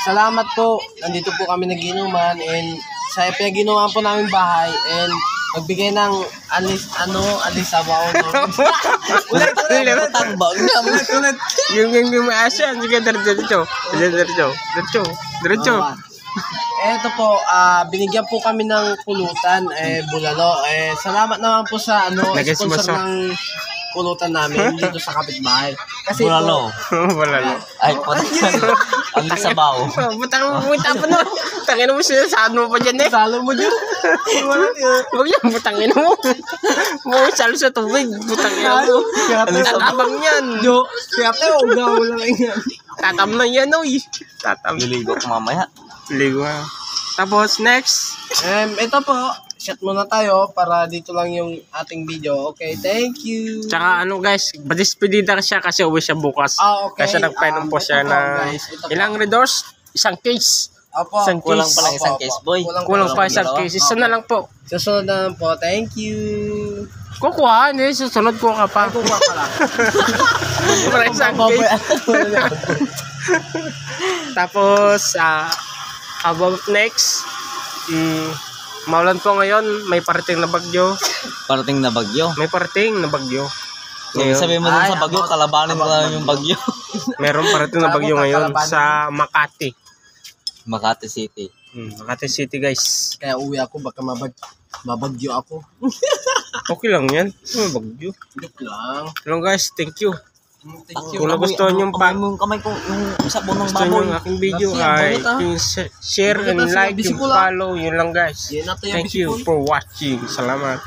Salamat po. Nandito po kami naginuman and sa pinaginawa po namin bahay and magbigay ng alisabaw. Ulit. Patambang niya. Ulit. Yung may asya. Sige, diretso. Eto po, binigyan po kami ng pulutan, bulalo. Salamat naman po sa sponsor ng pulutan namin dito sa kapitbahay. Kasi Bulalo. Bulalo. Ay, ang sabaw. Butang pa no. Tangin mo siya, saan mo pa dyan eh. salo mo dyan. Huwag yan, butangin mo. Huwag salo sa tubig, butangin mo. Tatabang yan. Kaya tayo, ugaw lang yan. Tatam na yan, oy. Tatam. Liligo ko mamaya. Ligo ha. Tapos, next. Ito po, shot muna tayo para dito lang yung ating video. Okay, thank you. Tsaka guys, badispedida siya kasi uwi siya bukas. Okay. Kasi nagpainom po siya ito po, na guys. Ito po. ilang redors? Isang case. Opo. Isang Kulang case. pala isang case, boy. Kulang pa isang case. Isa na lang po. Susunod na lang po. Thank you. Kukuha, hindi. Susunod ko ka pa. Kukuha pala. Para isang case. Tapos, about next, maulan po ngayon, may parating na bagyo. Parating na bagyo. May parating na bagyo. Sabi mo dun sa bagyo, kalabanin mo lang yung bagyo. Meron parating na bagyo ngayon sa Makati. Makati City. Makati City, guys. Kaya uwi ako, baka mabagyo ako. Okay lang yan. May bagyo. Joke lang. Hello guys, thank you. Thank you. Kung nagustuhan yung yung kamay ko, yung sabon ng gusto nyo baboy. yung aking video ay yung share and like, yung follow, yun lang guys. Thank you for watching. Salamat.